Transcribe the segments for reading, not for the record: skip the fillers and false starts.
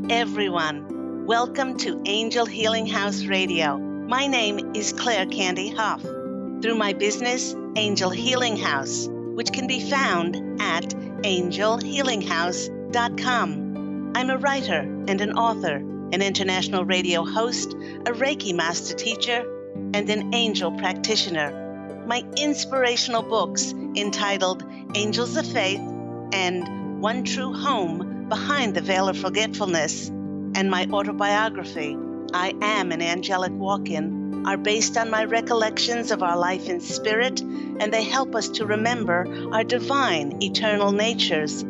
everyone. Welcome to Angel Healing House Radio. My name is Claire Candy Hough. Through my business, Angel Healing House, which can be found at angelhealinghouse.com. I'm a writer and an author, an international radio host, a Reiki master teacher, and an angel practitioner. My inspirational books entitled Angels of Faith and One True Home Behind the Veil of Forgetfulness, and my autobiography, I Am an Angelic Walk-In, are based on my recollections of our life in spirit, and they help us to remember our divine, eternal natures.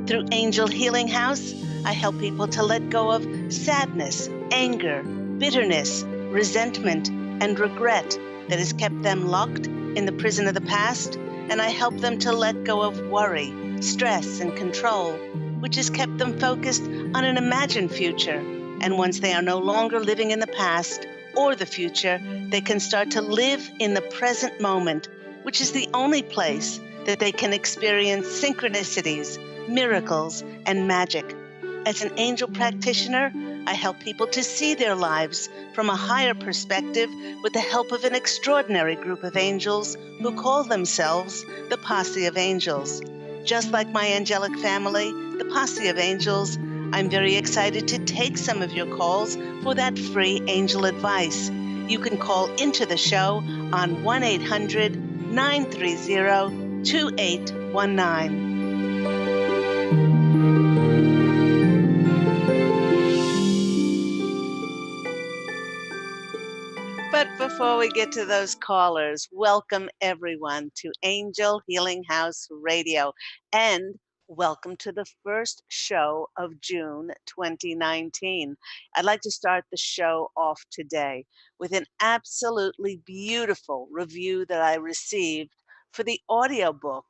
Through Angel Healing House, I help people to let go of sadness, anger, bitterness, resentment, and regret that has kept them locked in the prison of the past, and I help them to let go of worry, stress, and control, which has kept them focused on an imagined future. And once they are no longer living in the past or the future, they can start to live in the present moment, which is the only place that they can experience synchronicities, miracles, and magic. As an angel practitioner, I help people to see their lives from a higher perspective with the help of an extraordinary group of angels who call themselves the Posse of Angels. Just like my angelic family, the Posse of Angels, I'm very excited to take some of your calls for that free angel advice. You can call into the show on 1-800-930-2819. But before we get to those callers, welcome everyone to Angel Healing House Radio, and welcome to the first show of June 2019. I'd like to start the show off today with an absolutely beautiful review that I received for the audiobook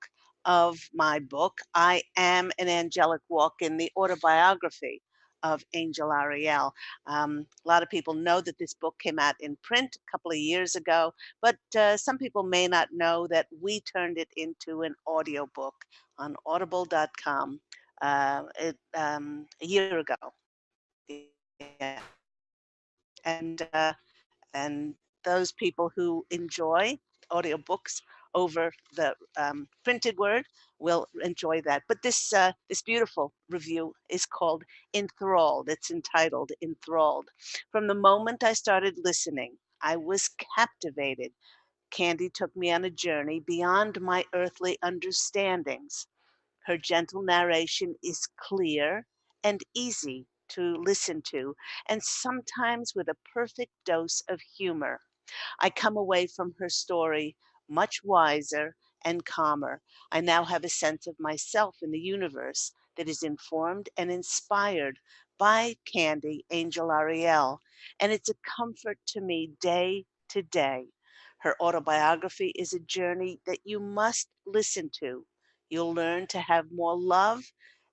of my book, I Am an Angelic Walk-In, the autobiography of Angel Ariel. A lot of people know that this book came out in print a couple of years ago, but some people may not know that we turned it into an audiobook on audible.com a year ago. Yeah. And those people who enjoy audiobooks over the printed word will enjoy that. But this beautiful review is called Enthralled. It's entitled Enthralled. From the moment I started listening, I was captivated. Candy took me on a journey beyond my earthly understandings. Her gentle narration is clear and easy to listen to, and sometimes with a perfect dose of humor. I come away from her story much wiser and calmer. I now have a sense of myself in the universe that is informed and inspired by Candy Angel Ariel, and it's a comfort to me day to day. Her autobiography is a journey that you must listen to. You'll learn to have more love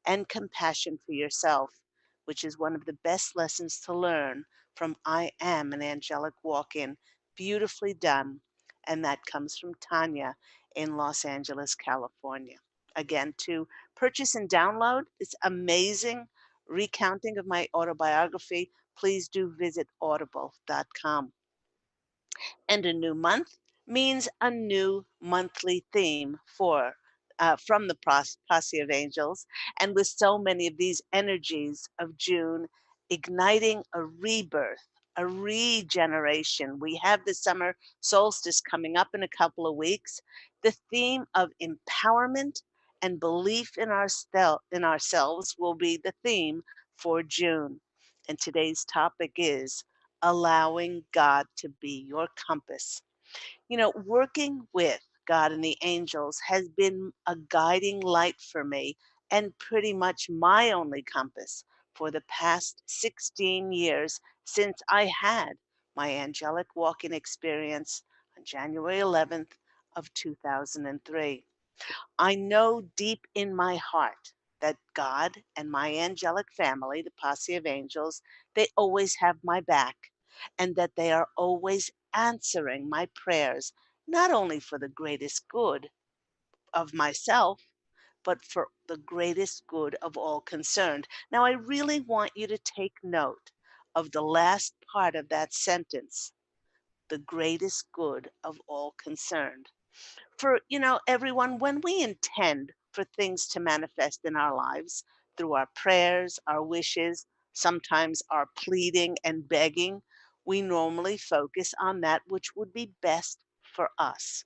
and compassion for yourself, which is one of the best lessons to learn from I Am an Angelic Walk-In. Beautifully done. And that comes from Tanya in Los Angeles, California. Again, to purchase and download this amazing recounting of my autobiography, please do visit audible.com. And a new month means a new monthly theme from the Posse of Angels. And with so many of these energies of June igniting a rebirth, a regeneration. We have the summer solstice coming up in a couple of weeks. The theme of empowerment and belief in ourselves will be the theme for June. And today's topic is allowing God to be your compass. You know, working with God and the angels has been a guiding light for me and pretty much my only compass for the past 16 years since I had my angelic walk-in experience on January 11th of 2003. I know deep in my heart that God and my angelic family, the Posse of Angels, they always have my back, and that they are always answering my prayers, not only for the greatest good of myself, but for the greatest good of all concerned. Now, I really want you to take note of the last part of that sentence, the greatest good of all concerned. For, everyone, when we intend for things to manifest in our lives through our prayers, our wishes, sometimes our pleading and begging, we normally focus on that which would be best for us.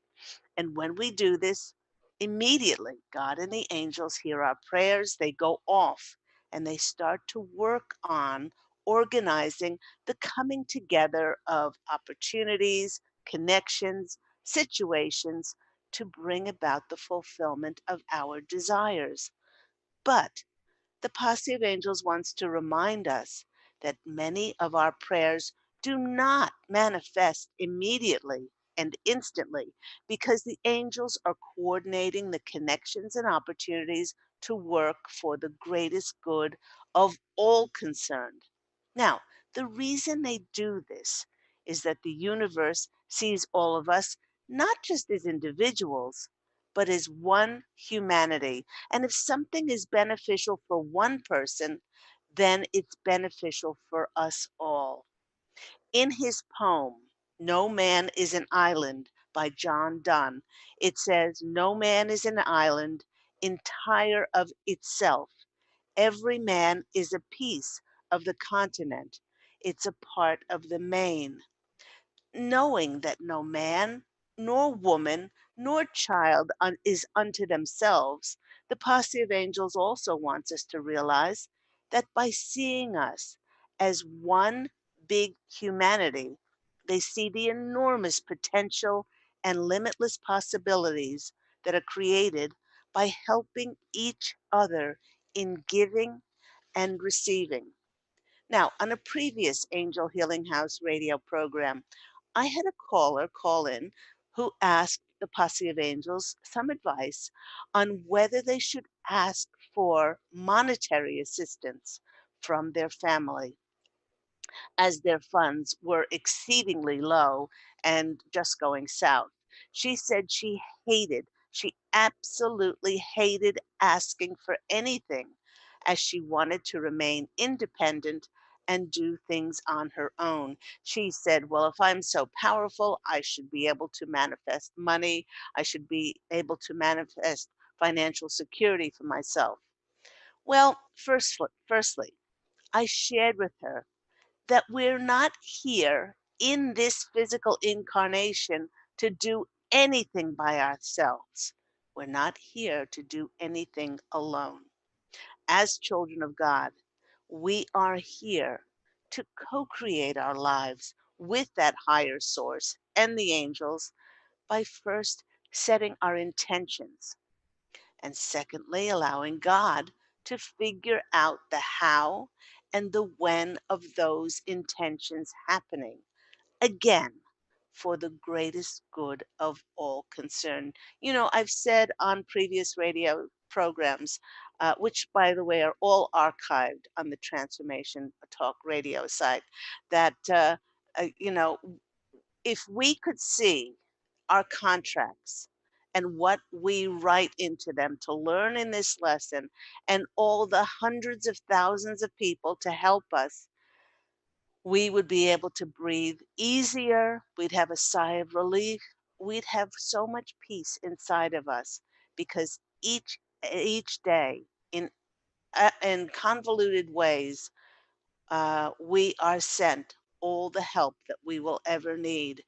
And when we do this, immediately God and the angels hear our prayers, they go off and they start to work on organizing the coming together of opportunities, connections, situations to bring about the fulfillment of our desires. But the Posse of Angels wants to remind us that many of our prayers do not manifest immediately and instantly because the angels are coordinating the connections and opportunities to work for the greatest good of all concerned. Now, the reason they do this is that the universe sees all of us not just as individuals, but as one humanity. And if something is beneficial for one person, then it's beneficial for us all. In his poem, No Man is an Island by John Donne, it says, No man is an island entire of itself. Every man is a piece of the continent. It's a part of the main, knowing that no man, nor woman, nor child is unto themselves, the Posse of Angels also wants us to realize that by seeing us as one big humanity, they see the enormous potential and limitless possibilities that are created by helping each other in giving and receiving. Now, on a previous Angel Healing House radio program, I had a caller call in who asked the Posse of Angels some advice on whether they should ask for monetary assistance from their family as their funds were exceedingly low and just going south. She said she absolutely hated asking for anything as she wanted to remain independent and do things on her own. She said, well, if I'm so powerful, I should be able to manifest money. I should be able to manifest financial security for myself. Well, firstly, I shared with her that we're not here in this physical incarnation to do anything by ourselves. We're not here to do anything alone. As children of God, we are here to co create our lives with that higher source and the angels by first setting our intentions and secondly, allowing God to figure out the how and the when of those intentions happening. Again, for the greatest good of all concerned. I've said on previous radio programs, which, by the way, are all archived on the Transformation Talk radio site, that, you know, if we could see our contracts and what we write into them to learn in this lesson and all the hundreds of thousands of people to help us, we would be able to breathe easier. We'd have a sigh of relief. We'd have so much peace inside of us because each day in convoluted ways, we are sent all the help that we will ever need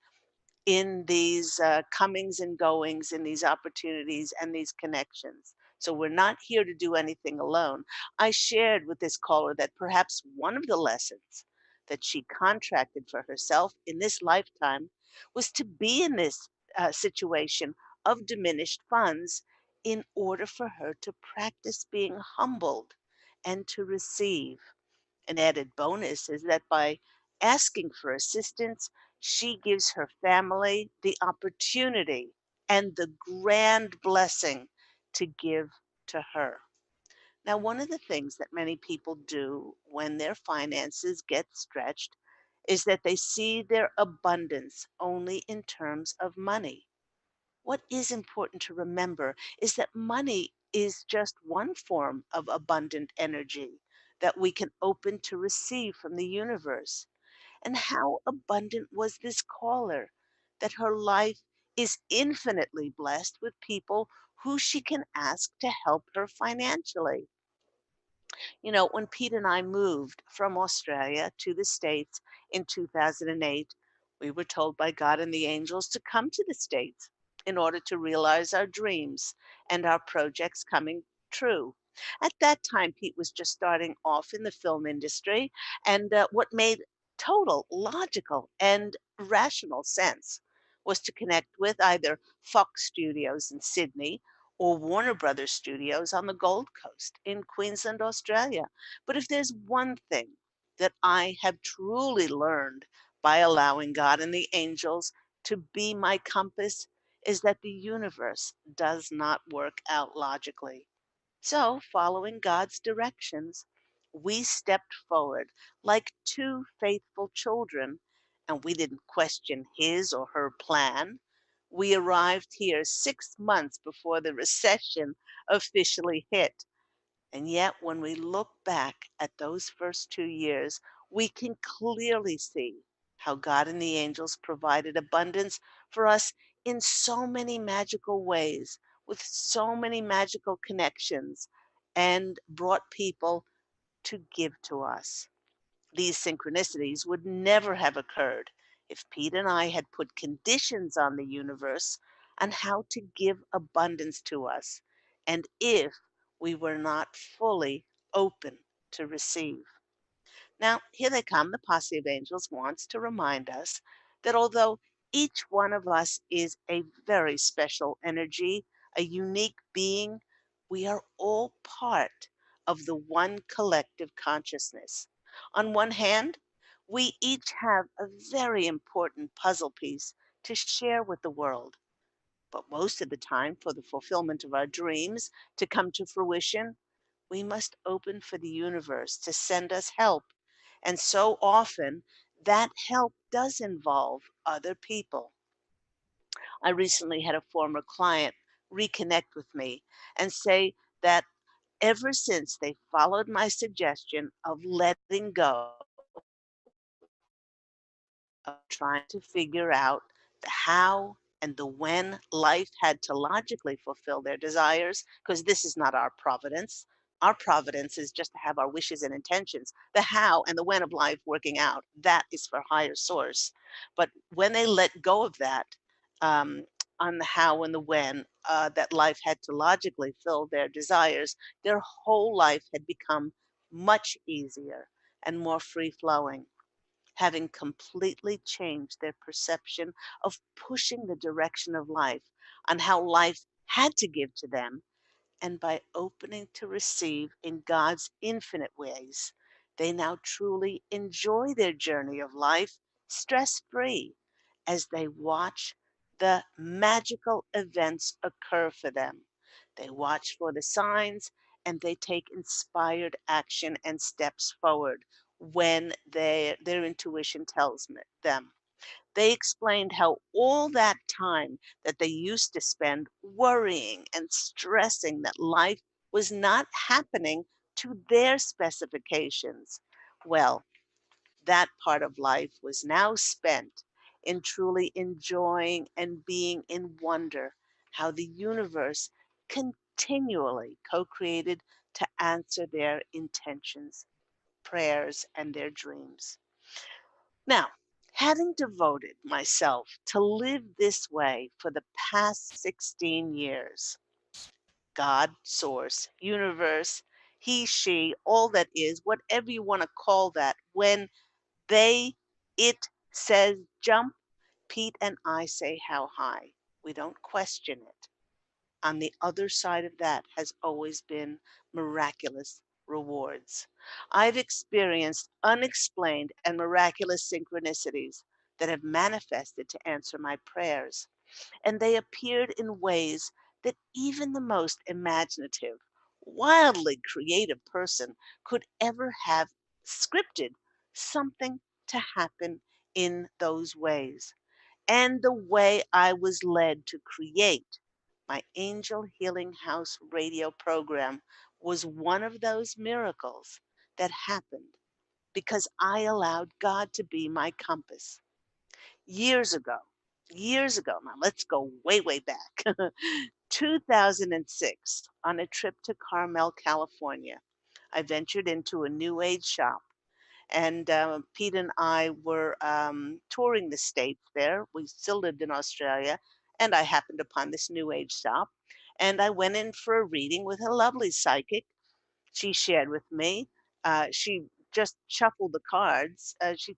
in these comings and goings, in these opportunities and these connections. So we're not here to do anything alone. I shared with this caller that perhaps one of the lessons that she contracted for herself in this lifetime was to be in this situation of diminished funds in order for her to practice being humbled and to receive. An added bonus is that by asking for assistance, she gives her family the opportunity and the grand blessing to give to her. Now, one of the things that many people do when their finances get stretched is that they see their abundance only in terms of money. What is important to remember is that money is just one form of abundant energy that we can open to receive from the universe. And how abundant was this caller that her life is infinitely blessed with people who she can ask to help her financially. When Pete and I moved from Australia to the States in 2008, we were told by God and the angels to come to the States in order to realize our dreams and our projects coming true. At that time, Pete was just starting off in the film industry, and what made total logical and rational sense was to connect with either Fox Studios in Sydney or Warner Brothers Studios on the Gold Coast in Queensland, Australia. But if there's one thing that I have truly learned by allowing God and the angels to be my compass, is that the universe does not work out logically. So, following God's directions, we stepped forward like two faithful children, and we didn't question his or her plan. We arrived here 6 months before the recession officially hit. And yet, when we look back at those first 2 years, we can clearly see how God and the angels provided abundance for us in so many magical ways, with so many magical connections, and brought people to give to us. These synchronicities would never have occurred if Pete and I had put conditions on the universe on how to give abundance to us, and if we were not fully open to receive. Now, here they come. The Posse of Angels wants to remind us that although each one of us is a very special energy, a unique being, we are all part of the one collective consciousness. On one hand, we each have a very important puzzle piece to share with the world. But most of the time, for the fulfillment of our dreams to come to fruition, we must open for the universe to send us help. And so often, that help does involve other people. I recently had a former client reconnect with me and say that ever since they followed my suggestion of letting go, of trying to figure out the how and the when life had to logically fulfill their desires, because this is not our providence. Our providence is just to have our wishes and intentions. The how and the when of life working out, that is for higher source. But when they let go of that, um, on the how and the when, that life had to logically fill their desires, their whole life had become much easier and more free flowing, having completely changed their perception of pushing the direction of life on how life had to give to them, and by opening to receive in God's infinite ways, they now truly enjoy their journey of life stress free as they watch the magical events occur for them. They watch for the signs and they take inspired action and steps forward when their intuition tells them. They explained how all that time that they used to spend worrying and stressing that life was not happening to their specifications, well, that part of life was now spent in truly enjoying and being in wonder how the universe continually co created to answer their intentions, prayers, and their dreams. Now, having devoted myself to live this way for the past 16 years, God, source, universe, he, she, all that is, whatever you want to call that, when they, it says jump, Pete and I say how high. We don't question it. On the other side of that has always been miraculous rewards. I've experienced unexplained and miraculous synchronicities that have manifested to answer my prayers, and they appeared in ways that even the most imaginative, wildly creative person could ever have scripted something to happen in those ways. And the way I was led to create My Angel Healing House radio program was one of those miracles that happened because I allowed God to be my compass. Years ago, years ago, now let's go way, way back, 2006, on a trip to Carmel, California, I ventured into a New Age shop. And Pete and I were touring the States there. We still lived in Australia. And I happened upon this New Age shop. And I went in for a reading with a lovely psychic. She shared with me. She just shuffled the cards. She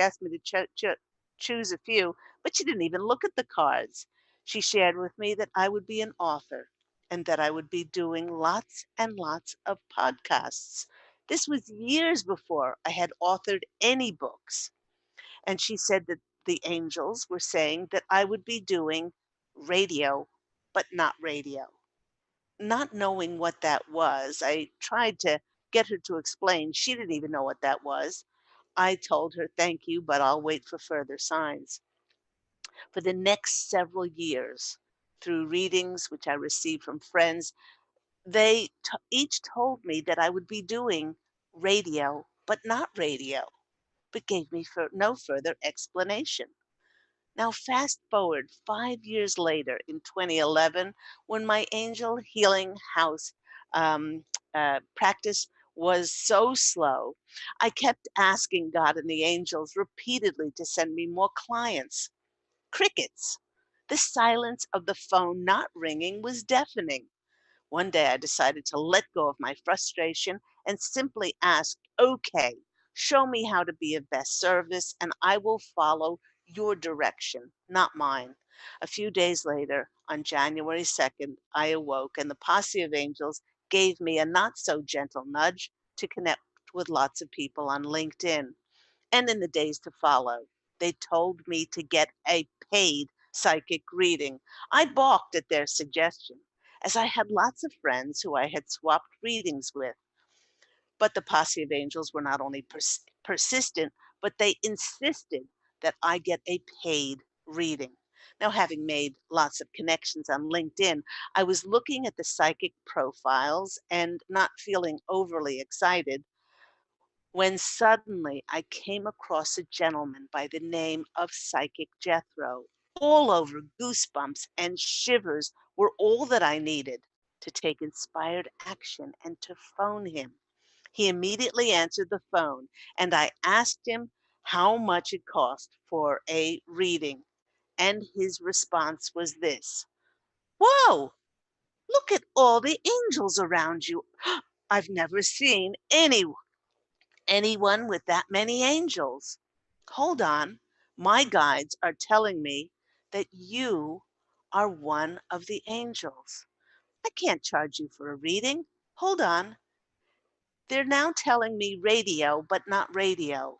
asked me to choose a few, but she didn't even look at the cards. She shared with me that I would be an author and that I would be doing lots and lots of podcasts. This was years before I had authored any books. And she said that the angels were saying that I would be doing radio, but not radio. Not knowing what that was, I tried to get her to explain. She didn't even know what that was. I told her, "Thank you, but I'll wait for further signs." For the next several years, through readings which I received from friends, each told me that I would be doing radio, but not radio, but gave me no further explanation. Now, fast forward 5 years later in 2011, when my angel healing house practice was so slow, I kept asking God and the angels repeatedly to send me more clients. Crickets. The silence of the phone not ringing was deafening. One day I decided to let go of my frustration and simply asked, "Okay, show me how to be of best service, and I will follow your direction, not mine." A few days later, on January 2nd, I awoke, and the Posse of Angels gave me a not so gentle nudge to connect with lots of people on LinkedIn. And in the days to follow, they told me to get a paid psychic reading. I balked at their suggestion, as I had lots of friends who I had swapped readings with. But the Posse of Angels were not only persistent, but they insisted that I get a paid reading. Now, having made lots of connections on LinkedIn, I was looking at the psychic profiles and not feeling overly excited when suddenly I came across a gentleman by the name of Psychic Jethro. All over, goosebumps and shivers were all that I needed to take inspired action and to phone him. He immediately answered the phone, and I asked him how much it cost for a reading. And his response was this: "Whoa, look at all the angels around you. I've never seen anyone with that many angels. Hold on. My guides are telling me that you are one of the angels. I can't charge you for a reading. Hold on. They're now telling me radio, but not radio.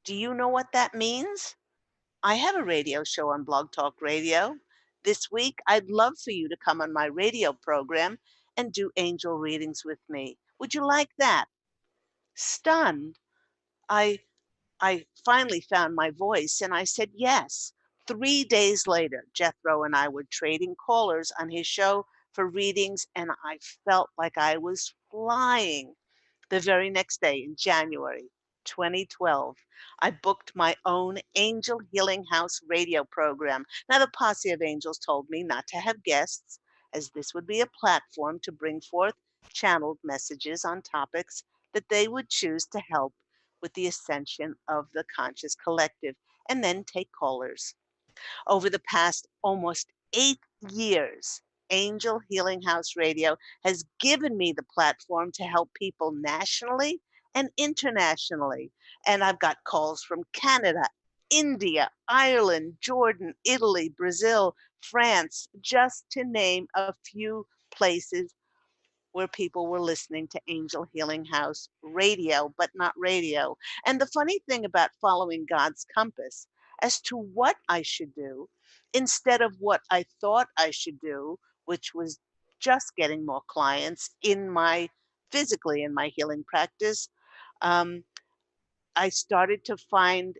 Do you know what that means? I have a radio show on Blog Talk Radio. This week, I'd love for you to come on my radio program and do angel readings with me. Would you like that?" Stunned, I I finally found my voice and I said yes. 3 days later, Jethro and I were trading callers on his show for readings, and I felt like I was flying. The very next day, in January 2012, I booked my own Angel Healing House radio program. Now, the Posse of Angels told me not to have guests, as this would be a platform to bring forth channeled messages on topics that they would choose to help with the ascension of the conscious collective, and then take callers. Over the past almost 8 years, Angel Healing House Radio has given me the platform to help people nationally and internationally. And I've got calls from Canada, India, Ireland, Jordan, Italy, Brazil, France, just to name a few places where people were listening to Angel Healing House radio, but not radio. And the funny thing about following God's compass as to what I should do instead of what I thought I should do, which was just getting more clients physically in my healing practice, um, it started to find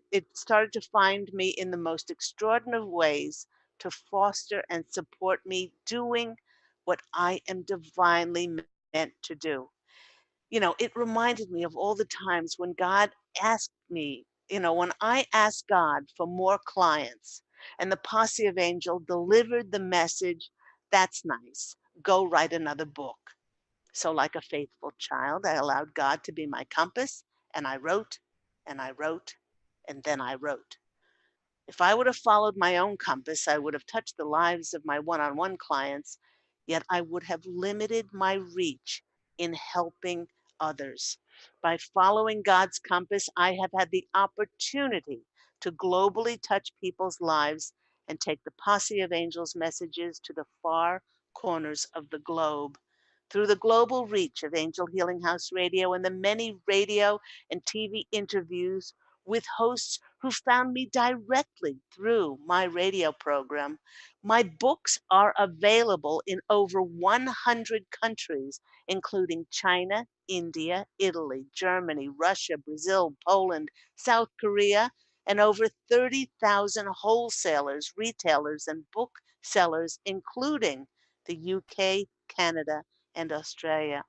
me in the most extraordinary ways to foster and support me doing what I am divinely meant to do. It reminded me of all the times when God asked me, when I asked God for more clients and the Posse of Angel delivered the message, that's nice. Go write another book. So, like a faithful child, I allowed God to be my compass, and I wrote, and I wrote, and then I wrote. If I would have followed my own compass, I would have touched the lives of my one on one clients, yet I would have limited my reach in helping others. By following God's compass, I have had the opportunity to globally touch people's lives and take the Posse of Angels messages to the far corners of the globe. Through the global reach of Angel Healing House Radio and the many radio and TV interviews with hosts who found me directly through my radio program. My books are available in over 100 countries, including China, India, Italy, Germany, Russia, Brazil, Poland, South Korea, and over 30,000 wholesalers, retailers, and booksellers, including the UK, Canada, and Australia.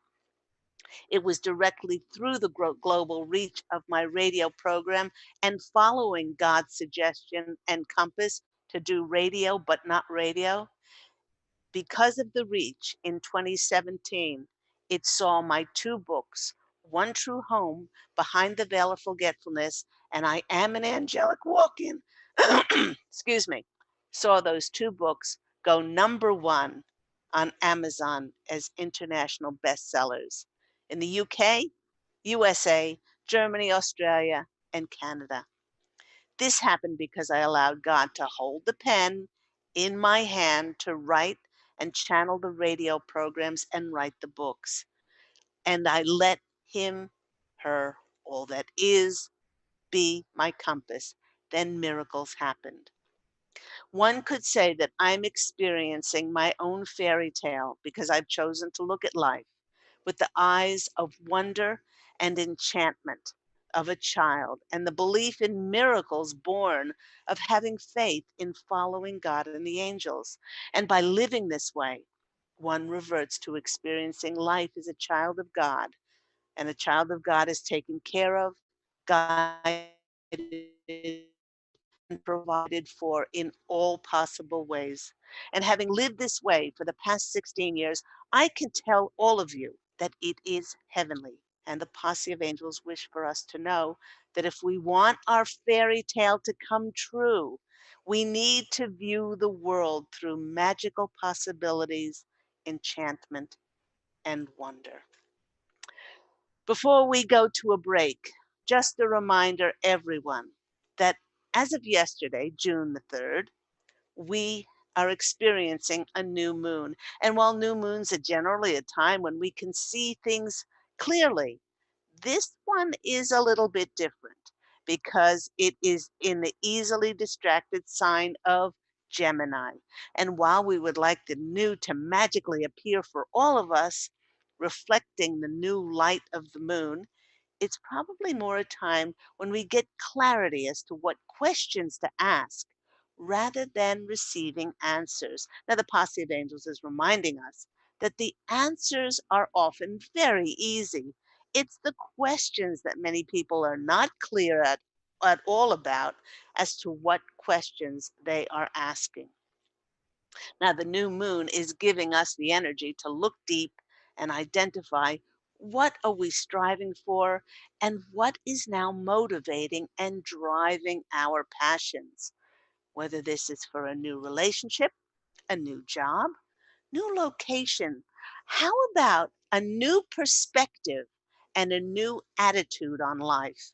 It was directly through the global reach of my radio program and following God's suggestion and compass to do radio but not radio. Because of the reach in 2017, it saw my two books, One True Home, Behind the Veil of Forgetfulness, and I Am an Angelic Walk-In, excuse me, saw those two books go number one on Amazon as international bestsellers in the UK, USA, Germany, Australia, and Canada. This happened because I allowed God to hold the pen in my hand to write and channel the radio programs and write the books. And I let Him, her, all that is, be my compass. Then miracles happened. One could say that I'm experiencing my own fairy tale because I've chosen to look at life with the eyes of wonder and enchantment of a child and the belief in miracles born of having faith in following God and the angels. And by living this way, one reverts to experiencing life as a child of God. And a child of God is taken care of, guided, and provided for in all possible ways. And having lived this way for the past 16 years, I can tell all of you that it is heavenly. And the Posse of Angels wish for us to know that if we want our fairy tale to come true, we need to view the world through magical possibilities, enchantment, and wonder. Before we go to a break, just a reminder, everyone, that as of yesterday, June the 3rd, we are experiencing a new moon. And while new moons are generally a time when we can see things clearly, this one is a little bit different because it is in the easily distracted sign of Gemini. And while we would like the new to magically appear for all of us, reflecting the new light of the moon, it's probably more a time when we get clarity as to what questions to ask rather than receiving answers. Now, the Posse of Angels is reminding us that the answers are often very easy. It's the questions that many people are not clear at all about as to what questions they are asking. Now, the new moon is giving us the energy to look deep and identify what are we striving for and what is now motivating and driving our passions. Whether this is for a new relationship, a new job, new location, how about a new perspective and a new attitude on life?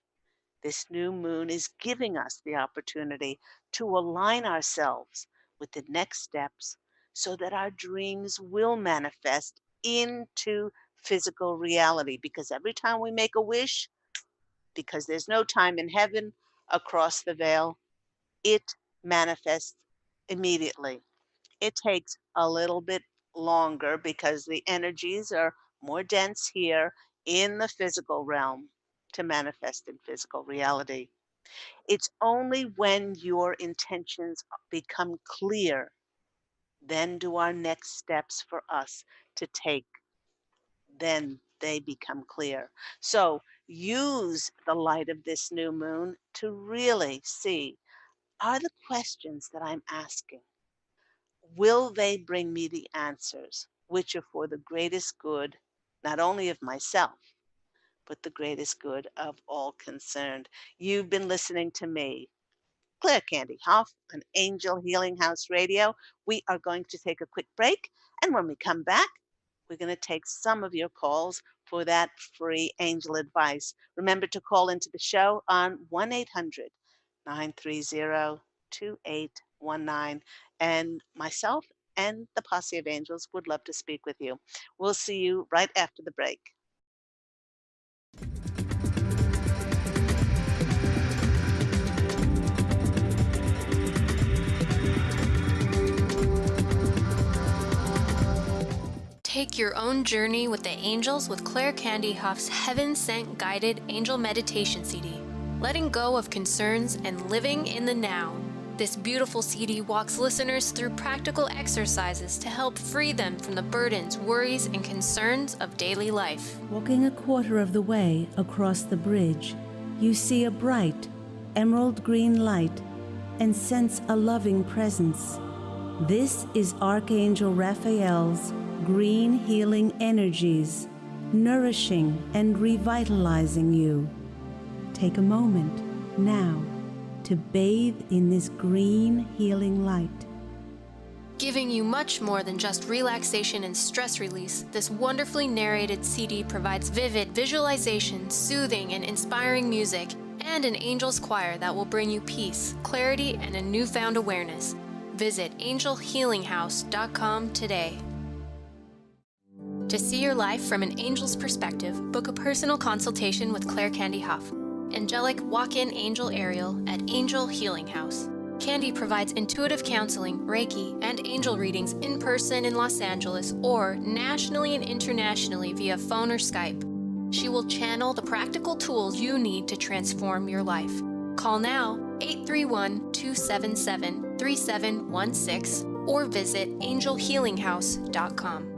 This new moon is giving us the opportunity to align ourselves with the next steps so that our dreams will manifest into physical reality. Because every time we make a wish, because there's no time in heaven across the veil, it manifests immediately. It takes a little bit longer because the energies are more dense here in the physical realm to manifest in physical reality. It's only when your intentions become clear, then do our next steps for us to take, then they become clear. So use the light of this new moon to really see, are the questions that I'm asking, will they bring me the answers which are for the greatest good, not only of myself, but the greatest good of all concerned. You've been listening to me, Claire Candy Hough, on Angel Healing House Radio. We are going to take a quick break, and when we come back, we're going to take some of your calls for that free angel advice. Remember to call into the show on 1-800-930-2819, and myself and the Posse of Angels would love to speak with you. We'll see you right after the break. Take your own journey with the angels with Claire Candy Hough's Heaven Sent Guided Angel Meditation CD, letting go of concerns and living in the now. This beautiful CD walks listeners through practical exercises to help free them from the burdens, worries, and concerns of daily life. Walking a quarter of the way across the bridge, you see a bright, emerald green light and sense a loving presence. This is Archangel Raphael's green healing energies, nourishing and revitalizing you. Take a moment now to bathe in this green healing light. Giving you much more than just relaxation and stress release, this wonderfully narrated CD provides vivid visualization, soothing and inspiring music, and an angel's choir that will bring you peace, clarity, and a newfound awareness. Visit angelhealinghouse.com today. To see your life from an angel's perspective, book a personal consultation with Claire Candy Hough, angelic walk-in angel Ariel at Angel Healing House. Candy provides intuitive counseling, Reiki, and angel readings in person in Los Angeles or nationally and internationally via phone or Skype. She will channel the practical tools you need to transform your life. Call now 831-277-3716 or visit angelhealinghouse.com.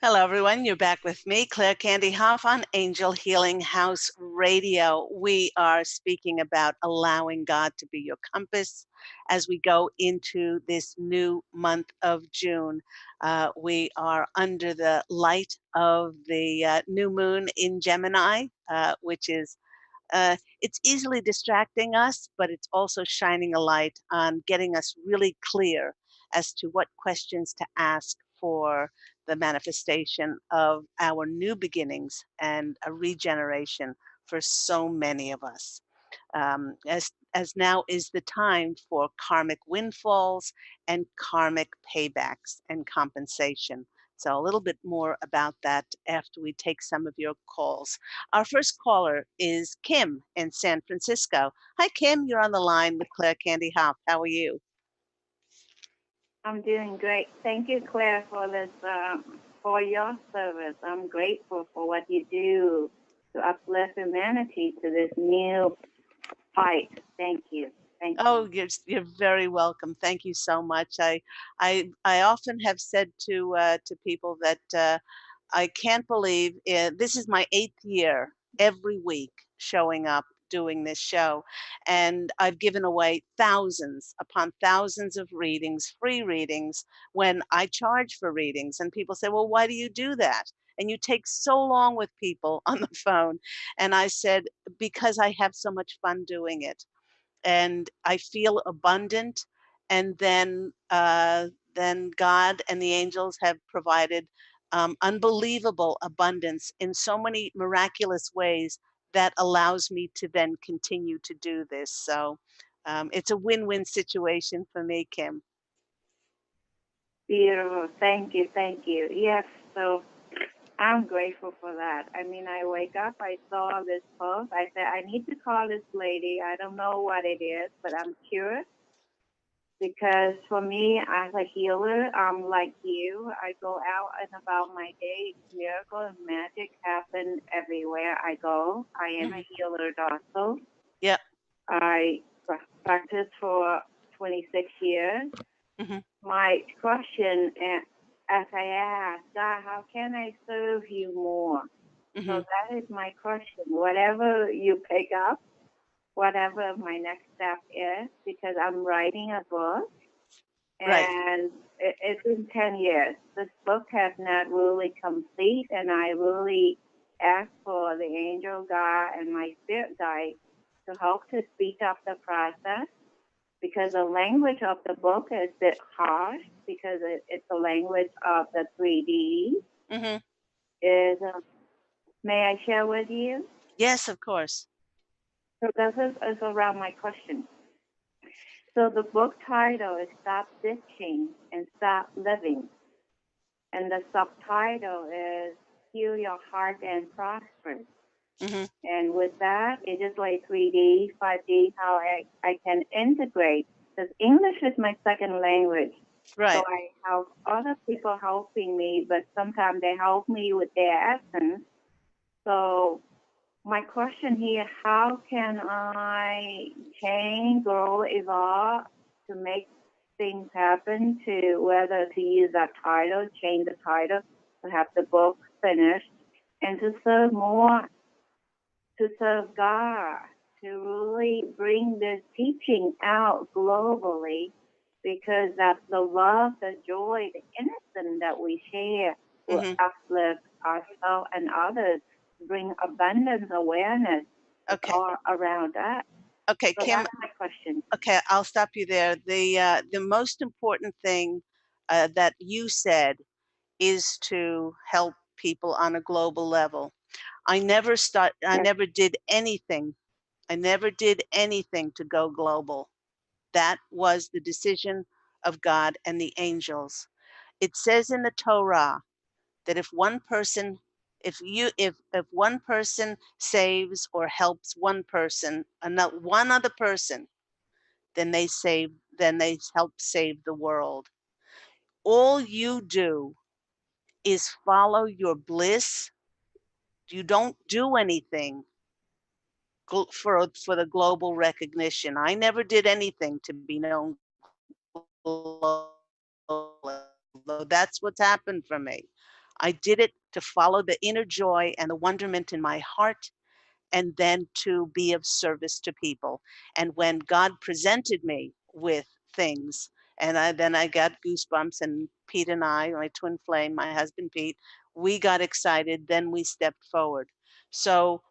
Hello, everyone. You're back with me, Claire Candy Hough, on Angel Healing House Radio. We are speaking about allowing God to be your compass as we go into this new month of June. We are under the light of the new moon in Gemini, which is it's easily distracting us, but it's also shining a light on getting us really clear as to what questions to ask for the manifestation of our new beginnings and a regeneration for so many of us. As now is the time for karmic windfalls and karmic paybacks and compensation. So a little bit more about that after we take some of your calls. Our first caller is Kim in San Francisco. Hi, Kim. You're on the line with Claire Candy Hough. How are you? I'm doing great. Thank you, Claire, for this, for your service. I'm grateful for what you do to uplift humanity to this new height. Thank you. Thank Oh, you. you're very welcome. Thank you so much. I often have said to people that I can't believe this is my 8th year every week showing up doing this show, and I've given away thousands upon thousands of readings, free readings, when I charge for readings, and people say, "Well, why do you do that? And you take so long with people on the phone." And I said, "Because I have so much fun doing it." And I feel abundant. And then God and the angels have provided unbelievable abundance in so many miraculous ways that allows me to then continue to do this. So it's a win-win situation for me, Kim. Beautiful. Thank you. Thank you. Yes. So I'm grateful for that. I mean, I wake up, I saw this post. I said, I need to call this lady. I don't know what it is, but I'm curious. because for me as a healer, like you, I go out and about my day. Miracle and magic happen everywhere I go. I am a Hmm. healer also. Yeah. I practiced for 26 years. Hmm. My question, as I ask God, how can I serve you more? So Hmm. that is my question. Whatever you pick up, whatever my next step is, because I'm writing a book Right. and it's in 10 years. This book has not really complete, and I really ask for the angel God and my spirit guide to help to speed up the process because the language of the book is a bit harsh because it's the language of the 3D. Hmm. Is May I share with you? Yes, of course. So this is around my question. So the book title is Stop Ditching and Stop Living. And the subtitle is Heal Your Heart and Prosper. Hmm. And with that, it is like 3D, 5D, how I can integrate. Because English is my second language. So Right. I have other people helping me, but sometimes they help me with their essence. So my question here, how can I change, grow, evolve to make things happen to whether to use that title, change the title, to have the book finished, and to serve more, to serve God, to really bring this teaching out globally because that's the love, the joy, the innocence that we share will Hmm. uplift ourselves and others, bring abundance awareness. It's Okay. all around us. Okay, So Kim. that's my question. Okay, I'll stop you there. The most important thing that you said is to help people on a global level. I Yes. never did anything. I never did anything to go global. That was the decision of God and the angels. It says in the Torah that if one person saves or helps one person, another one other person, then they help save the world. All you do is follow your bliss. You don't do anything for the global recognition. I never did anything to be known globally, although that's what's happened for me. I did it to follow the inner joy and the wonderment in my heart and then to be of service to people. And when God presented me with things, then I got goosebumps, and Pete and I, my twin flame, my husband Pete, we got excited. Then we stepped forward. So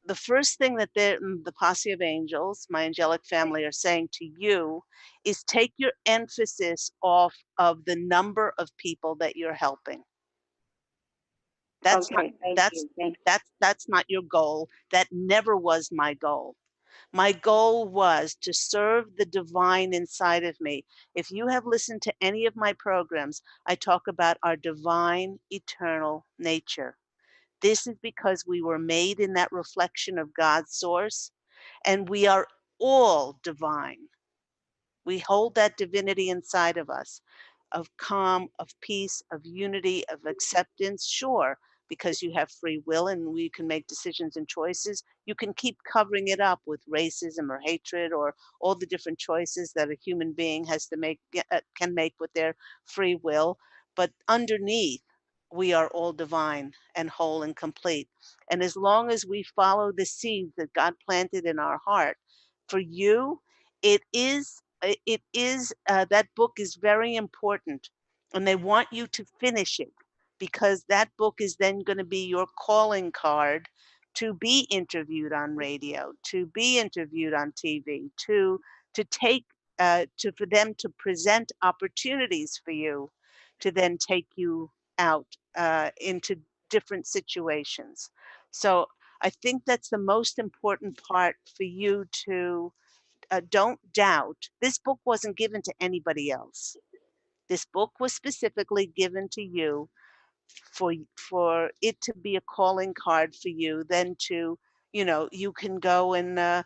the first thing that the Posse of Angels, my angelic family, are saying to you is take your emphasis off of the number of people that you're helping. That's not Okay. Thank that's you. Thank that's not your goal. That never was my goal. My goal was to serve the divine inside of me. If you have listened to any of my programs, I talk about our divine eternal nature. This is because we were made in that reflection of God's source, and we are all divine. We hold that divinity inside of us, of calm, of peace, of unity, of acceptance. Sure, because you have free will and we can make decisions and choices. You can keep covering it up with racism or hatred or all the different choices that a human being has to make, can make with their free will. But underneath, we are all divine and whole and complete. And as long as we follow the seeds that God planted in our heart, for you, that book is very important, and they want you to finish it because that book is then going to be your calling card to be interviewed on radio, to be interviewed on TV, to take to for them to present opportunities for you to then take you out into different situations. So I think that's the most important part for you to don't doubt. This book wasn't given to anybody else. This book was specifically given to you for it to be a calling card for you, then to You can go and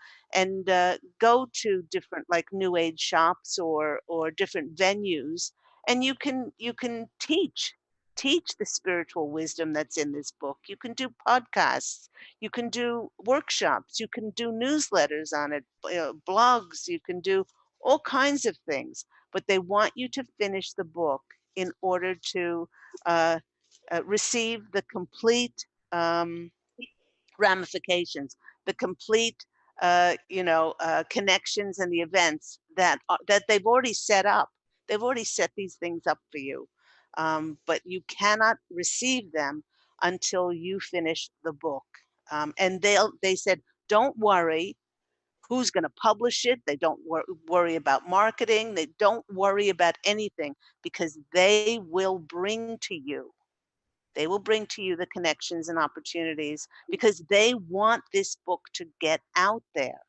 go to different like new age shops or different venues, and you can teach the spiritual wisdom that's in this book. You can do podcasts, you can do workshops, you can do newsletters on it, blogs, you can do all kinds of things. But they want you to finish the book in order to uh, receive the complete ramifications, the complete, connections and the events that they've already set up. They've already set these things up for you, but you cannot receive them until you finish the book. And they said, don't worry who's going to publish it. They don't worry about marketing. They don't worry about anything because they will bring to you the connections and opportunities because they want this book to get out there.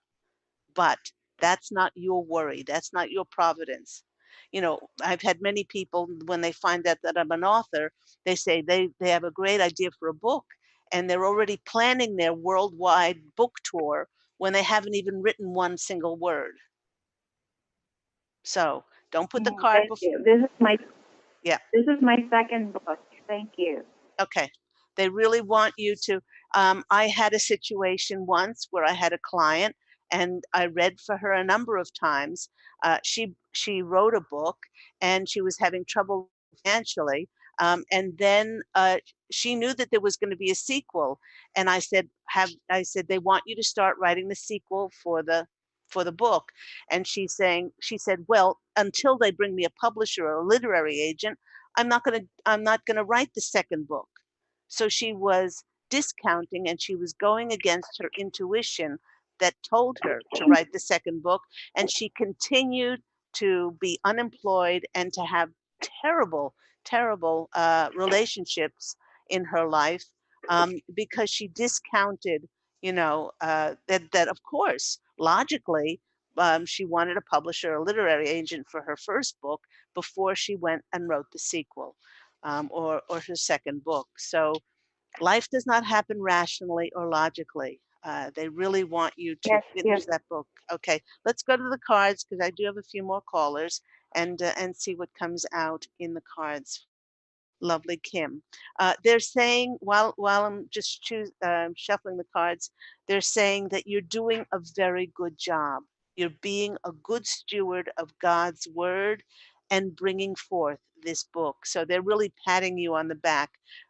But that's not your worry. That's not your providence. I've had many people, when they find out that I'm an author, they say they have a great idea for a book and they're already planning their worldwide book tour when they haven't even written one single word. So don't put the cart Thank before. you. Yeah. This is my second book. Thank you. Okay. They really want you to. I had a situation once where I had a client and I read for her a number of times. She wrote a book and she was having trouble financially. And then she knew that there was going to be a sequel. And I said, they want you to start writing the sequel for the book. And she said, well, until they bring me a publisher or a literary agent, I'm not gonna write the second book. So she was discounting and she was going against her intuition that told her to write the second book, and she continued to be unemployed and to have terrible, terrible relationships in her life, because she discounted, that of course logically, she wanted a publisher, a literary agent for her first book before she went and wrote the sequel, or her second book. So life does not happen rationally or logically. They really want you to Yes, yes. finish that book. Okay, let's go to the cards because I do have a few more callers, and see what comes out in the cards. Lovely Kim. They're saying, while I'm just shuffling the cards, they're saying that you're doing a very good job. You're being a good steward of God's word and bringing forth this book. So they're really patting you on the back.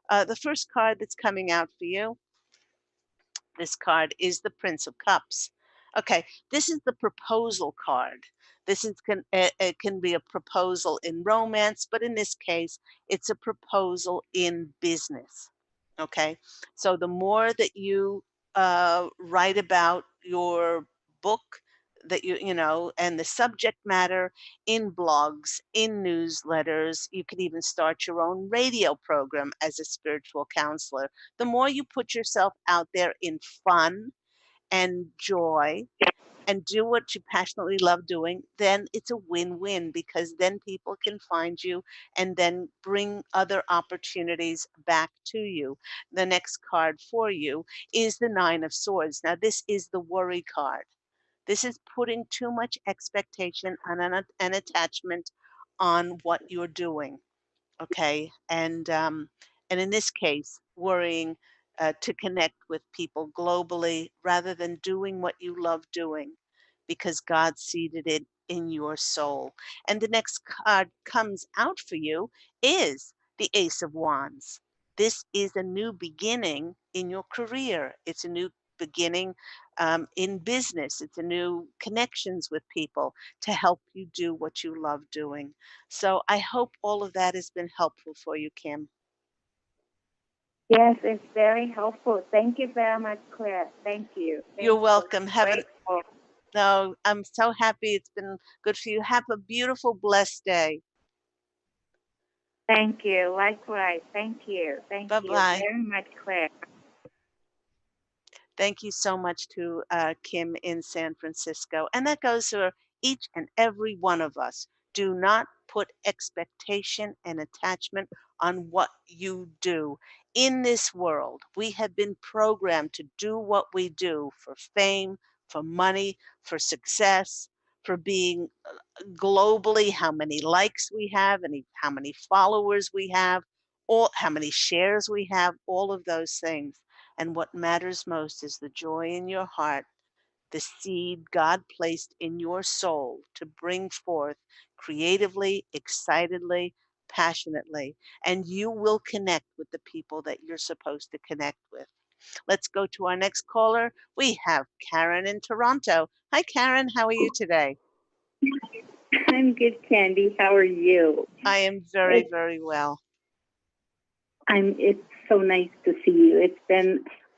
The first card that's coming out for you, this card is the Prince of Cups. Okay, this is the proposal card. It can be a proposal in romance, but in this case, it's a proposal in business. Okay, so the more that you write about your book, that and the subject matter in blogs, in newsletters, you can even start your own radio program as a spiritual counselor. The more you put yourself out there in fun and joy and do what you passionately love doing, then it's a win-win because then people can find you and then bring other opportunities back to you. The next card for you is the Nine of Swords. Now, this is the worry card. This is putting too much expectation and an attachment on what you're doing. Okay, and in this case worrying to connect with people globally rather than doing what you love doing because God seeded it in your soul. And the next card comes out for you is the Ace of Wands. This is a new beginning in your career. It's a new beginning in business. It's a new connections with people to help you do what you love doing. So I hope all of that has been helpful for you, Kim. Yes, it's very helpful. Thank you very much, Claire. Thank you. You're Thank you. welcome. Grateful. No, I'm so happy it's been good for you. Have a beautiful, blessed day. Thank you. Likewise. Thank you. Thank Bye you bye. very much, Claire. Thank you so much to Kim in San Francisco. And that goes for each and every one of us. Do not put expectation and attachment on what you do. In this world, we have been programmed to do what we do for fame, for money, for success, for being globally, how many likes we have, and how many followers we have, all how many shares we have, all of those things. And what matters most is the joy in your heart, the seed God placed in your soul to bring forth creatively, excitedly, passionately, and you will connect with the people that you're supposed to connect with. Let's go to our next caller. We have Karen in Toronto. Hi, Karen. How are you today? I'm good, Candy. How are you? I am very, It's, very well. it's so nice to see you.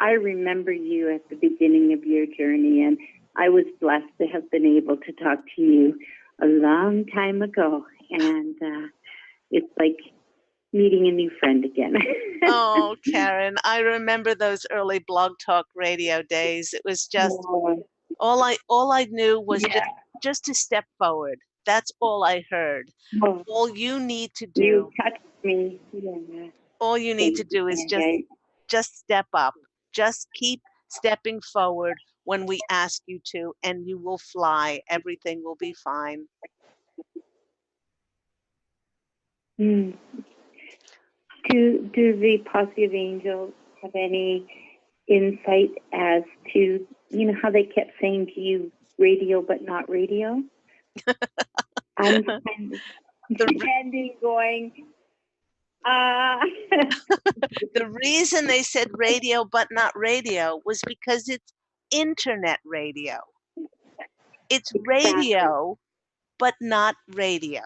I remember you at the beginning of your journey, and I was blessed to have been able to talk to you a long time ago. And it's like meeting a new friend again. Oh, Karen, I remember those early Blog Talk Radio days. It was just Oh, all I knew was yeah. just to step forward. That's all I heard. Oh, All you need to you do, touched me. Yeah. all you need Thank to you, do is Candy. just step up. Just keep stepping forward when we ask you to, and you will fly. Everything will be fine. Mm. Do the Posse of Angels have any insight as to how they kept saying to you radio but not radio? I'm kind of The standing going, uh the reason they said radio but not radio was because it's internet radio. It's exactly. radio but not radio.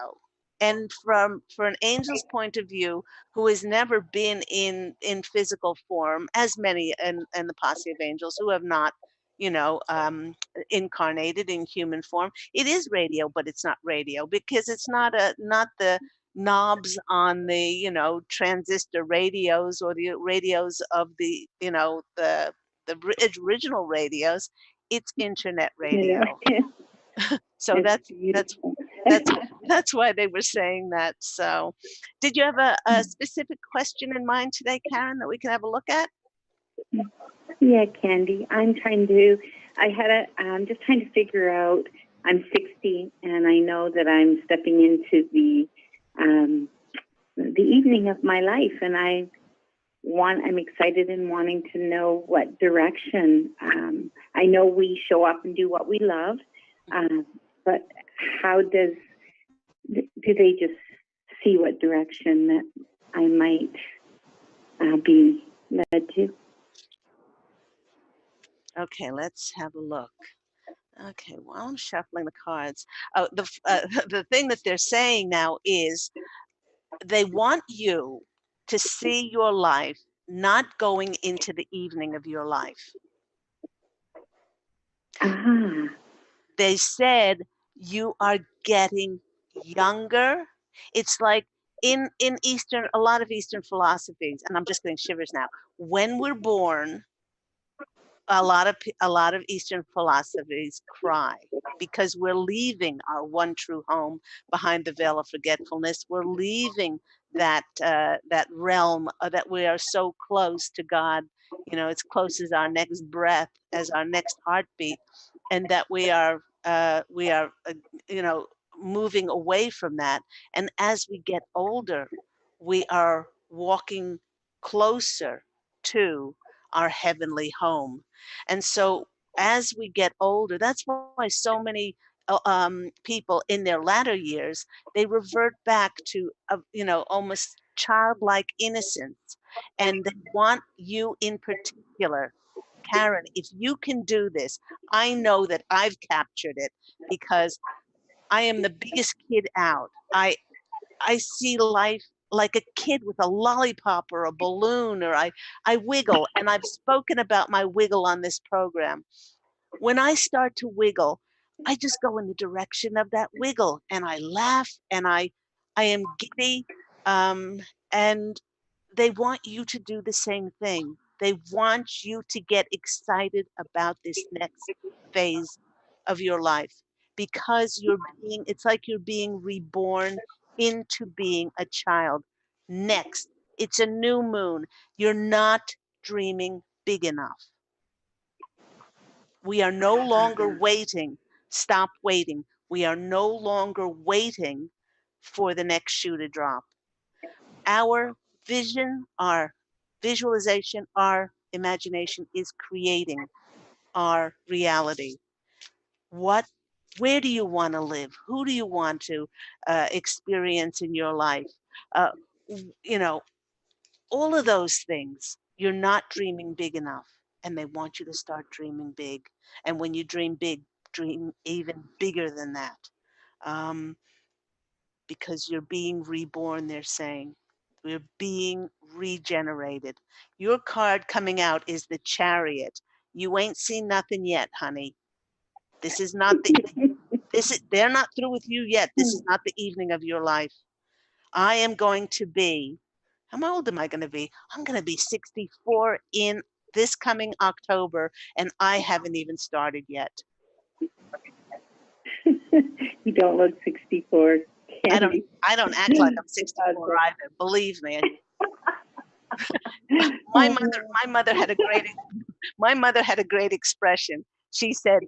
And from for an angel's point of view, who has never been in physical form, as many in the Posse of Angels who have not, you know, incarnated in human form, it is radio, but it's not radio because it's not the knobs on the transistor radios or the radios of the original radios. It's internet Yeah. radio. So It's that's beautiful. that's that's why they were saying that. So, did you have a specific question in mind today, Karen, that we can have a look at? Yeah, Candy. I'm just trying to figure out, I'm 60 and I know that I'm stepping into the evening of my life, and I'm excited and wanting to know what direction. I know we show up and do what we love, but how do they just see what direction that I might be led to? Okay, let's have a look. Okay, while I'm shuffling the cards, the thing that they're saying now is they want you to see your life not going into the evening of your life. Ah, They said you are getting younger. It's like in Eastern, a lot of Eastern philosophies, and I'm just getting shivers now. When we're born, a lot of Eastern philosophies cry because we're leaving our one true home behind the veil of forgetfulness. We're leaving that realm that we are so close to God. It's close as our next breath, as our next heartbeat, and that we are you know moving away from that. And as we get older, we are walking closer to our heavenly home. And so as we get older, that's why so many people in their latter years, they revert back to, almost childlike innocence. And they want you in particular, Karen, if you can do this, I know that I've captured it because I am the biggest kid out. I see life like a kid with a lollipop or a balloon, or I wiggle, and I've spoken about my wiggle on this program. When I start to wiggle, I just go in the direction of that wiggle, and I laugh, and I am giddy, and they want you to do the same thing. They want you to get excited about this next phase of your life because it's like you're being reborn into being a child. Next, it's a new moon. You're not dreaming big enough. We are no longer waiting. Stop waiting. We are no longer waiting for the next shoe to drop. Our vision, our visualization, our imagination is creating our reality. What, where do you want to live? Who do you want to experience in your life? Uh, you know, all of those things. You're not dreaming big enough, and they want you to start dreaming big. And when you dream big, dream even bigger than that, um, because you're being reborn. They're saying we're being regenerated. Your card coming out is the Chariot. You ain't seen nothing yet, honey. This is not the they're not through with you yet. This is not the evening of your life. I am going to be, how old am I going to be? I'm going to be 64 in this coming October, and I haven't even started yet. You don't look 64, Candy. I don't act like I'm 64 either. Believe me. My mother had a great expression. She said,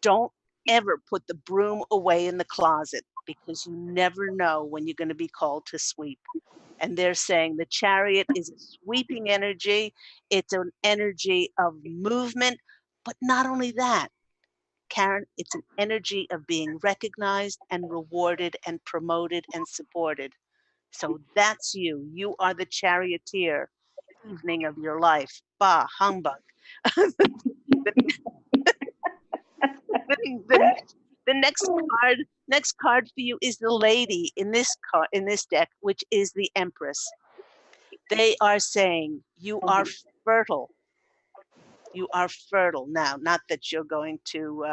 "Don't ever put the broom away in the closet because you never know when you're going to be called to sweep." And they're saying the Chariot is a sweeping energy. It's an energy of movement, but not only that, Karen, it's an energy of being recognized and rewarded and promoted and supported. So that's you. You are the charioteer. Evening of your life. Bah, humbug. the, the, the next card for you is the Lady in this deck, which is the Empress. They are saying you are fertile. You are fertile now. Not that you're going to,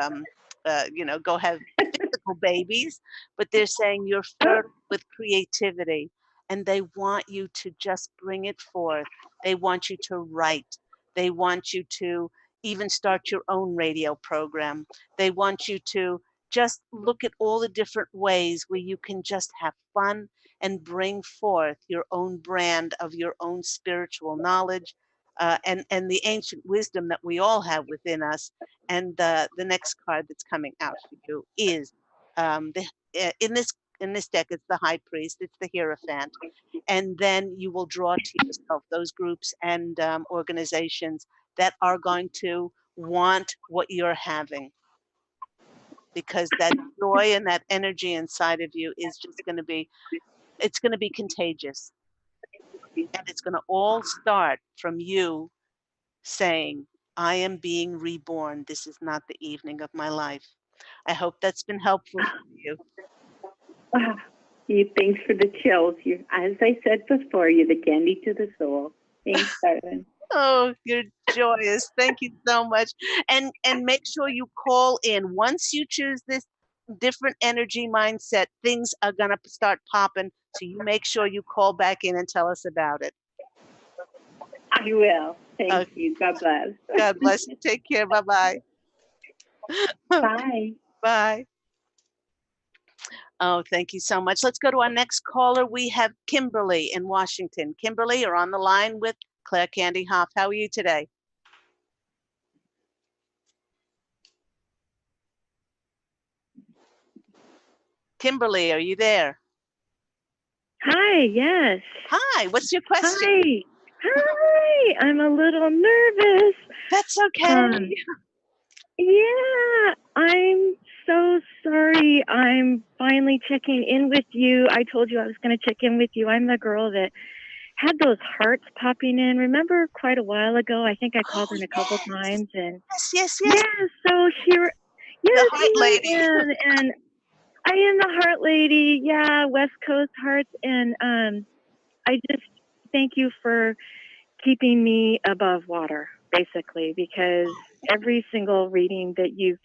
go have physical babies, but they're saying you're fertile with creativity, and they want you to just bring it forth. They want you to write. They want you to even start your own radio program. They want you to just look at all the different ways where you can just have fun and bring forth your own brand of your own spiritual knowledge, and the ancient wisdom that we all have within us. And the next card that's coming out for you is in this deck, it's the High Priest, it's the Hierophant, and then you will draw to yourself those groups and organizations that are going to want what you're having, because that joy and that energy inside of you is just going to be, it's going to be contagious, and it's going to all start from you saying, I am being reborn. This is not the evening of my life. I hope that's been helpful for you. Thanks for the chills. You, as I said before, you're the candy to the soul. Thanks, darling. Oh, you're joyous. Thank you so much. And make sure you call in. Once you choose this different energy mindset, things are going to start popping. So you make sure you call back in and tell us about it. I will. Thank you. God bless. God bless you. Take care. Bye-bye. Bye. Bye. Oh, thank you so much. Let's go to our next caller. We have Kimberly in Washington. Kimberly, you're on the line with Claire Candy Hough. How are you today? Kimberly, are you there? Hi, yes. Hi, what's your question? Hi. Hi. I'm a little nervous. That's okay. Yeah, I'm so sorry. I'm finally checking in with you. I told you I was going to check in with you. I'm the girl that had those hearts popping in. Remember quite a while ago? I think I called in a couple times. And yes. Yeah, so The heart lady. and I am the heart lady. Yeah, West Coast hearts. And I just thank you for keeping me above water, basically, because every single reading that you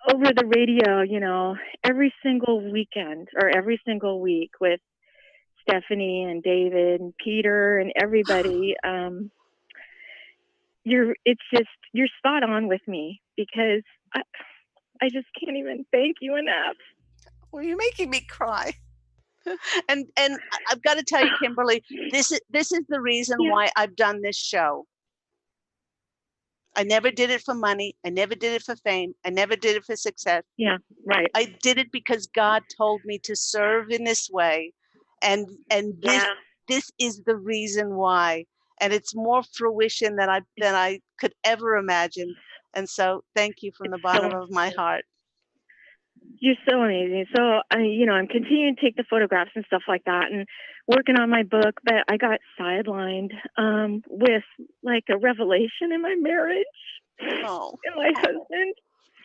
over the radio, every single weekend or every single week with Stephanie and David and Peter and everybody, you're spot on with me, because I just can't even thank you enough. Well, you're making me cry. And I've got to tell you, Kimberly, this is the reason why I've done this show. I never did it for money. I never did it for fame. I never did it for success. Yeah, right. I did it because God told me to serve in this way. And this is the reason why. And it's more fruition than I could ever imagine. And so thank you from the bottom of my heart. You're so amazing. So I'm continuing to take the photographs and stuff like that and working on my book, but I got sidelined with like a revelation in my marriage and my husband.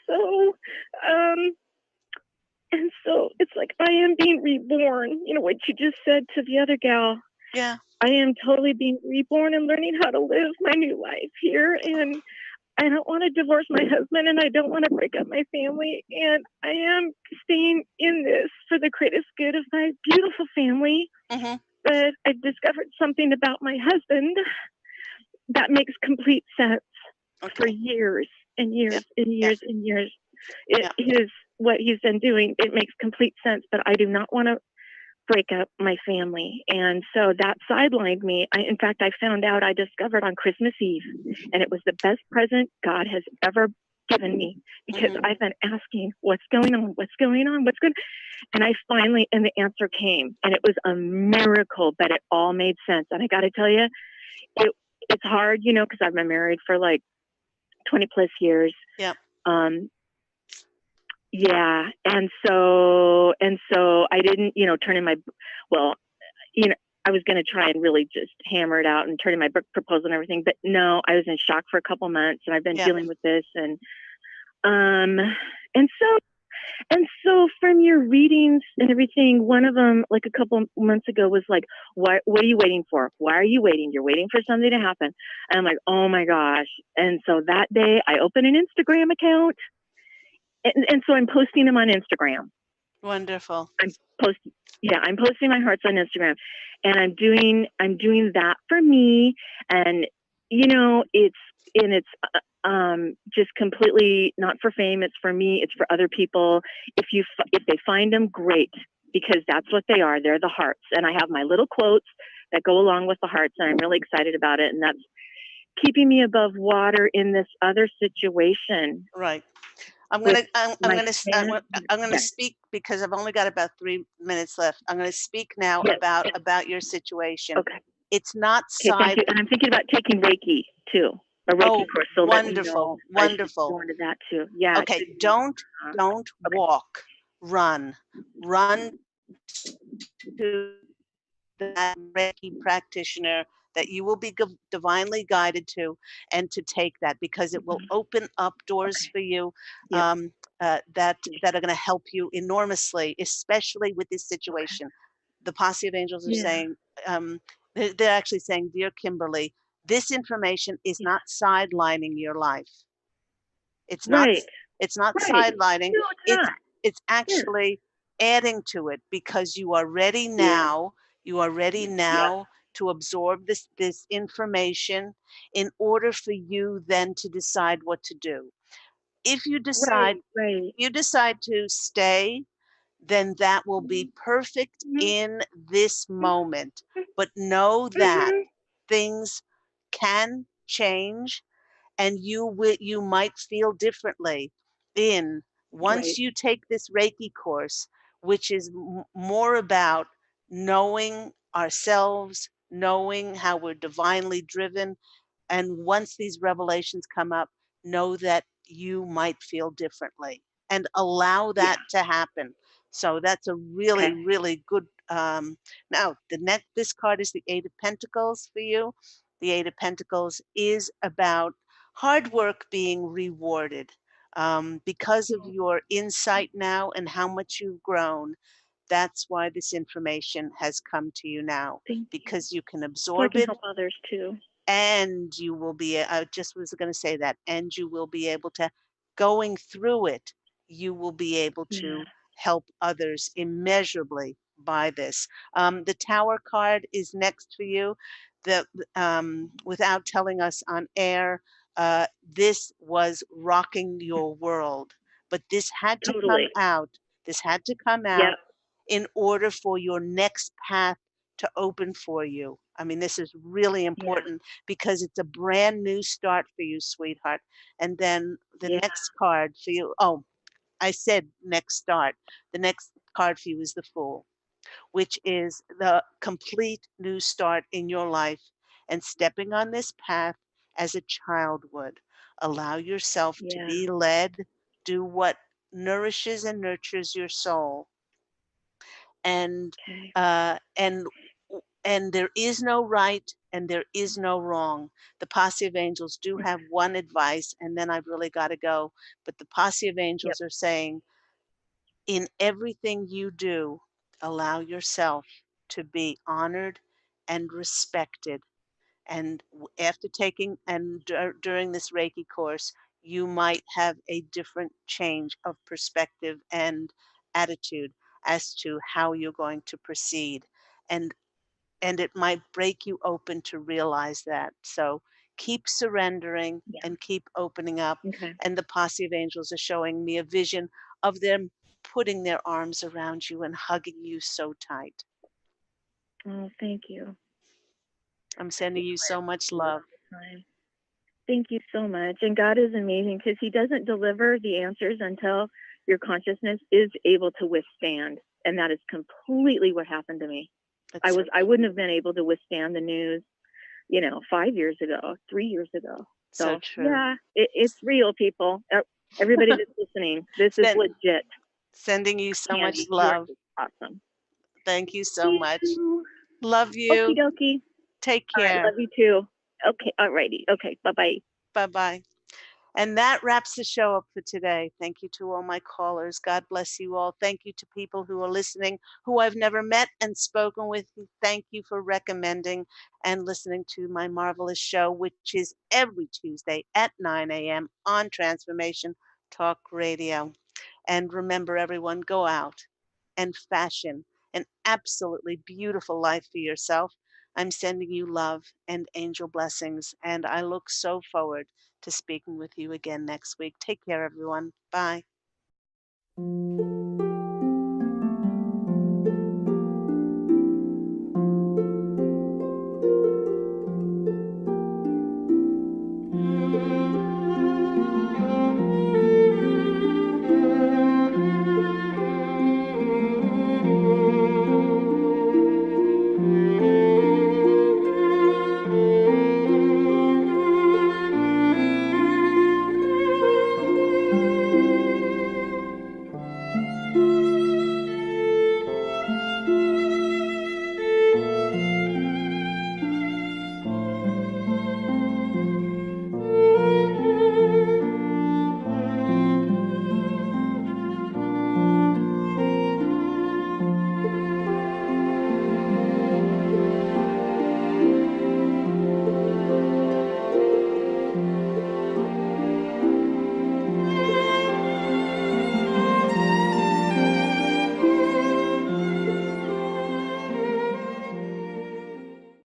So and so it's like I am being reborn. You know what you just said to the other gal. Yeah. I am totally being reborn and learning how to live my new life here. And I don't want to divorce my husband and I don't want to break up my family. And I am staying in this for the greatest good of my beautiful family. Mm-hmm. But I discovered something about my husband that makes complete sense for years and years and years and years. What he's been doing, it makes complete sense, but I do not want to break up my family. And so that sidelined me. In fact, I found out, I discovered on Christmas Eve, and it was the best present God has ever given me because I've been asking, what's going on? What's going on? What's going on? And I finally, and the answer came, and it was a miracle, but it all made sense. And I got to tell you, it's hard, because I've been married for like 20 plus years. Yeah. Yeah. And so I didn't, turn in my, I was going to try and really just hammer it out and turn in my book proposal and everything, but no, I was in shock for a couple months and I've been dealing with this and so from your readings and everything, one of them like a couple months ago was like, what are you waiting for? Why are you waiting? You're waiting for something to happen. And I'm like, oh my gosh. And so that day I opened an Instagram account. And so I'm posting them on Instagram. Wonderful. I'm posting my hearts on Instagram, and I'm doing that for me. And it's just completely not for fame. It's for me. It's for other people. If they find them, great, because that's what they are. They're the hearts, and I have my little quotes that go along with the hearts, and I'm really excited about it. And that's keeping me above water in this other situation. Right. I'm gonna speak because I've only got about 3 minutes left. I'm gonna speak now about your situation. Okay. It's not Thank you. And I'm thinking about taking Reiki too. A Reiki course. So wonderful, wonderful. Go into that too. Yeah. Okay. Don't walk. Run to that Reiki practitioner that you will be divinely guided to, and to take that, because it will open up doors for you that are going to help you enormously, especially with this situation. The Posse of Angels are saying, they're actually saying, dear Kimberly, this information is not sidelining your life. It's not. It's not sidelining. No, it's actually adding to it, because you are ready now. You are ready now to absorb this information in order for you then to decide what to do. If you decide to stay, then that will be perfect in this moment. But know that things can change, and you might feel differently once you take this Reiki course, which is more about knowing ourselves, knowing how we're divinely driven. And once these revelations come up, know that you might feel differently, and allow that to happen. So that's a really, really good. Now, this card is the Eight of Pentacles for you. The Eight of Pentacles is about hard work being rewarded. Because of your insight now and how much you've grown, that's why this information has come to you now, because you can absorb it. Help others too. And you will be, I just was going to say that, and you will be able to, going through it, you will be able to help others immeasurably by this. The Tower card is next for you. Without telling us on air, this was rocking your world, but this had to come out. This had to come out. in order for your next path to open for you. I mean, this is really Yeah. important because it's a brand new start for you, sweetheart. And then the Yeah. next card for you, oh, I said next start. The next card for you is the Fool, which is the complete new start in your life and stepping on this path as a child would. Allow yourself to Yeah. be led, do what nourishes and nurtures your soul. And Okay. and and there is no right and there is no wrong. The Posse of Angels do have one advice, and then I've really got to go. But the Posse of Yep. Angels are saying, in everything you do, allow yourself to be honored and respected. And after taking and during this Reiki course, you might have a different change of perspective and attitude as to how you're going to proceed. And and it might break you open to realize that. So keep surrendering Yeah. and keep opening up. Okay. And the Posse of Angels are showing me a vision of them putting their arms around you and hugging you so tight. Oh, thank you. I'm sending you so much love. Time. Thank you so much. And God is amazing because He doesn't deliver the answers until your consciousness is able to withstand. And that is completely what happened to me. It's so I wouldn't have been able to withstand the news, 5 years ago, 3 years ago. so So true. yeah, it's real, people. Everybody that's listening, this is Send, legit. Sending you so much Candy, you are love. just awesome. Thank you so Thank much. you. Love Okie you. dokie. Take All right, care. love you too. Okay, all righty. Okay, bye bye. Bye bye. And that wraps the show up for today. Thank you to all my callers. God bless you all. Thank you to people who are listening who I've never met and spoken with. Thank you for recommending and listening to my marvelous show, which is every Tuesday at 9 a.m. on Transformation Talk Radio. And remember, everyone, go out and fashion an absolutely beautiful life for yourself. I'm sending you love and angel blessings, and I look so forward to speaking with you again next week. Take care, everyone. Bye.